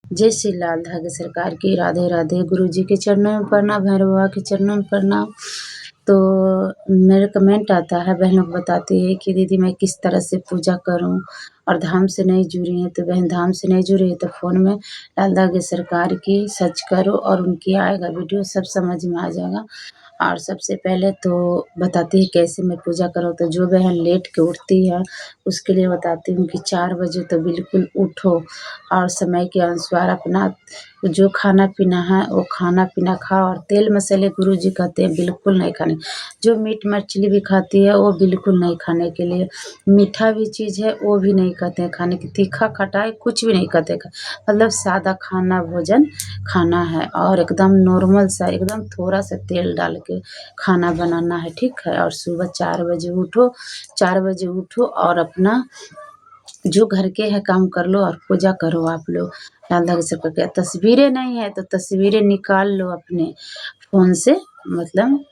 जय श्री लाल धागे सरकार की। राधे राधे। गुरु जी के चरणों में प्रणाम, भैरव बाबा के चरणों में प्रणाम। तो मेरा कमेंट आता है, बहन लोग बताती है कि दीदी मैं किस तरह से पूजा करूं और धाम से नहीं जुड़ी है। तो बहन धाम से नहीं जुड़ी है तो फ़ोन में लाल धागे सरकार की सर्च करो और उनकी आएगा वीडियो, सब समझ में आ जाएगा। और सबसे पहले तो बताती है कैसे मैं पूजा करूँ। तो जो बहन लेट के उठती है उसके लिए बताती हूँ कि 4 बजे तो बिल्कुल उठो और समय के अनुसार अपना जो खाना पीना है वो खाना पीना खाओ। और तेल मसाले गुरुजी कहते हैं बिल्कुल नहीं खाने। जो मीट मछली भी खाती है वो बिल्कुल नहीं खाने के लिए। मीठा भी चीज़ है वो भी नहीं कहते हैं खाने की। तीखा खटाई कुछ भी नहीं कहते मतलब सादा खाना भोजन खाना है और एकदम नॉर्मल सा, एकदम थोड़ा सा तेल डाल के खाना बनाना है, ठीक है। और सुबह 4 बजे उठो, 4 बजे उठो और अपना जो घर के है काम कर लो और पूजा करो आप लोग। लाल धागे से करके तस्वीरें नहीं है तो तस्वीरें निकाल लो अपने फ़ोन से, मतलब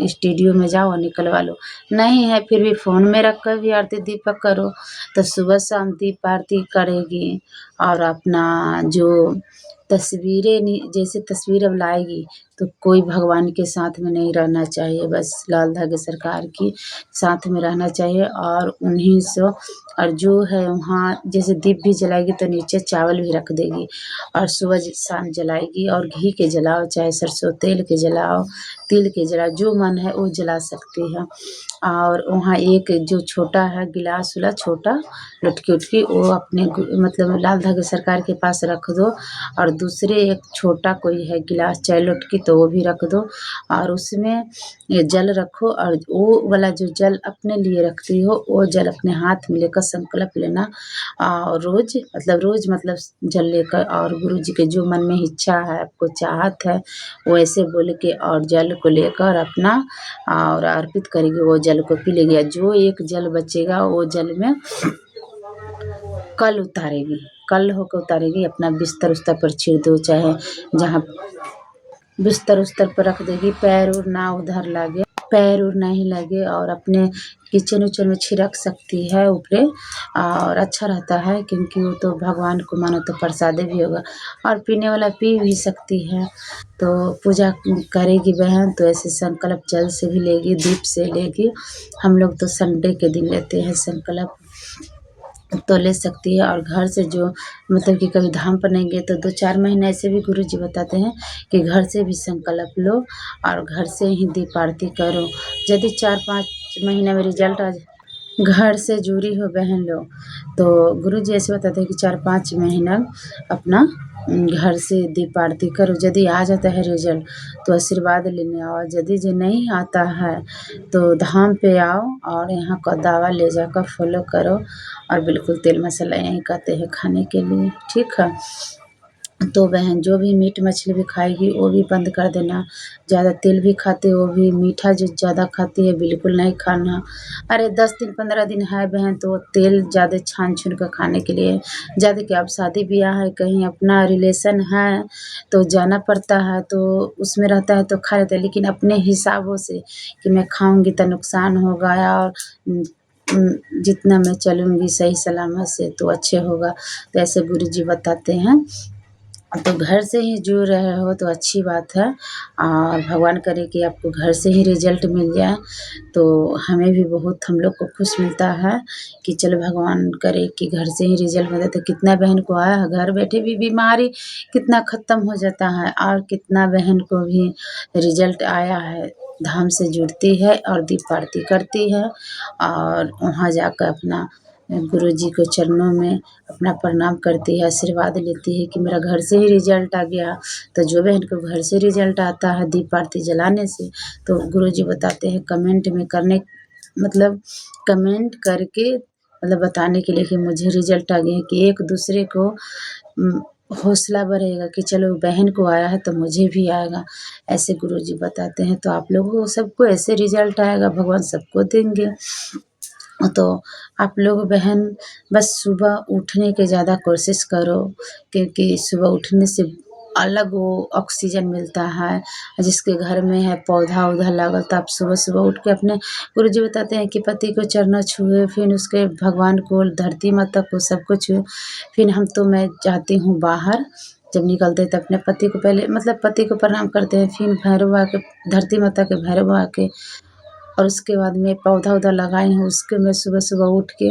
स्टूडियो में जाओ और निकलवा लो। नहीं है फिर भी फ़ोन में रख कर भी आरती दीपक करो। तो सुबह शाम दीप आरती करेगी और अपना जो तस्वीरें जैसे तस्वीर अब लाएगी तो कोई भगवान के साथ में नहीं रहना चाहिए, बस लाल धागे सरकार की साथ में रहना चाहिए। और उन्हीं से और जो है वहाँ जैसे दीप भी जलाएगी तो नीचे चावल भी रख देगी और सुबह शाम जलाएगी। और घी के जलाओ चाहे सरसों तेल के जलाओ, तिल के जलाओ, जो मन है वो जला सकती है। और वहाँ एक जो छोटा है गिलास वाला छोटा लुटकी उटकी वो अपने मतलब लाल धागे सरकार के पास रख दो। और दूसरे एक छोटा कोई है गिलास चाहे लुटकी तो वो भी रख दो और उसमें ये जल रखो। और वो वाला जो जल अपने लिए रखती हो वो जल अपने हाथ में लेकर संकल्प लेना और रोज़ मतलब जल लेकर और गुरु जी के जो मन में इच्छा है आपको चाहत है वो ऐसे बोल के और जल को लेकर अपना और अर्पित करेगी। वो जल को पी लेगी। जो एक जल बचेगा वो जल में कल उतारेगी, कल होकर उतारेगी। अपना बिस्तर उस्तर पर छीड़ दो, चाहे जहाँ बिस्तर उस्तर पर रख देगी, पैर उर ना उधर लगे, पैर उर नहीं लगे। और अपने किचन उचन में छिड़क सकती है ऊपरे और अच्छा रहता है क्योंकि वो तो भगवान को मानो तो प्रसादे भी होगा। और पीने वाला पी भी सकती है। तो पूजा करेगी बहन तो ऐसे संकल्प जल से भी लेगी, दीप से लेगी। हम लोग तो संडे के दिन लेते हैं संकल्प, तो ले सकती है। और घर से जो मतलब कि कभी धाम पर नहीं गए तो 2-4 महीने ऐसे भी गुरु जी बताते हैं कि घर से भी संकल्प लो और घर से ही दीप आरती करो। यदि 4-5 महीने में रिजल्ट आ जाए, घर से जुड़ी हो बहन लोग तो गुरु जी ऐसे बताते हैं कि 4-5 महीना अपना घर से दीप आरती करो। यदि आ जाता है रिजल्ट तो आशीर्वाद लेने आओ। यदि जो नहीं आता है तो धाम पे आओ और यहाँ का दावा ले जाकर फॉलो करो। और बिल्कुल तेल मसाला नहीं कहते हैं खाने के लिए, ठीक है। तो बहन जो भी मीट मछली भी खाएगी वो भी बंद कर देना। ज़्यादा तेल भी खाते वो भी, मीठा जो ज़्यादा खाती है बिल्कुल नहीं खाना। अरे 10 दिन 15 दिन है बहन तो तेल ज़्यादा छान छून कर खाने के लिए ज़्यादा क्या। अब शादी ब्याह है कहीं अपना रिलेशन है तो जाना पड़ता है तो उसमें रहता है तो खा लेते हैं। लेकिन अपने हिसाबों से कि मैं खाऊँगी तो नुकसान होगा और जितना मैं चलूँगी सही सलामत से तो अच्छे होगा। तो ऐसे गुरु जी बताते हैं। तो घर से ही जुड़ रहे हो तो अच्छी बात है और भगवान करे कि आपको घर से ही रिजल्ट मिल जाए तो हमें भी बहुत, हम लोग को खुश मिलता है कि चलो भगवान करे कि घर से ही रिजल्ट मिले। तो कितना बहन को आया है घर बैठे भी बीमारी कितना ख़त्म हो जाता है और कितना बहन को भी रिजल्ट आया है। धाम से जुड़ती है और दीप आरती करती है और वहाँ जाकर अपना गुरु जी के चरणों में अपना प्रणाम करती है, आशीर्वाद लेती है कि मेरा घर से ही रिजल्ट आ गया। तो जो बहन को घर से रिजल्ट आता है दीप आरती जलाने से तो गुरु जी बताते हैं कमेंट में करने, मतलब कमेंट करके मतलब बताने के लिए कि मुझे रिजल्ट आ गया है, कि एक दूसरे को हौसला बढ़ेगा कि चलो बहन को आया है तो मुझे भी आएगा। ऐसे गुरु जी बताते हैं। तो आप लोगों को सबको ऐसे रिजल्ट आएगा, भगवान सबको देंगे। तो आप लोग बहन बस सुबह उठने की ज़्यादा कोशिश करो क्योंकि सुबह उठने से अलग वो ऑक्सीजन मिलता है। जिसके घर में है पौधा-वौधा लागल तो आप सुबह-सुबह उठ के अपने गुरुजी बताते हैं कि पति को चरणों छुए, फिर उसके भगवान को, धरती माता को, सबको छुए। फिर मैं जाती हूँ बाहर, जब निकलते हैं तो अपने पति को पहले मतलब पति को प्रणाम करते हैं, फिर भैरव बाबा के, धरती माता के, भैरव बाबा के, और उसके बाद में पौधा-वौधा लगाई हूँ, उसके मैं सुबह-सुबह उठ के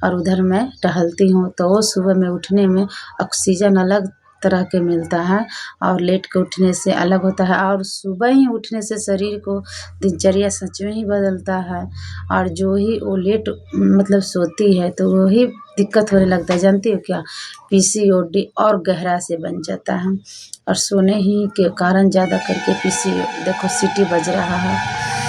और उधर मैं टहलती हूँ। तो वो सुबह में उठने में ऑक्सीजन अलग तरह के मिलता है और लेट के उठने से अलग होता है, और सुबह ही उठने से शरीर को दिनचर्या सच में ही बदलता है। और जो ही वो लेट मतलब सोती है तो वही दिक्कत होने लगता है, जानती हो क्या? पीसीओडी और गहरा से बन जाता है, और सोने ही के कारण ज़्यादा करके देखो सीटी बज रहा है।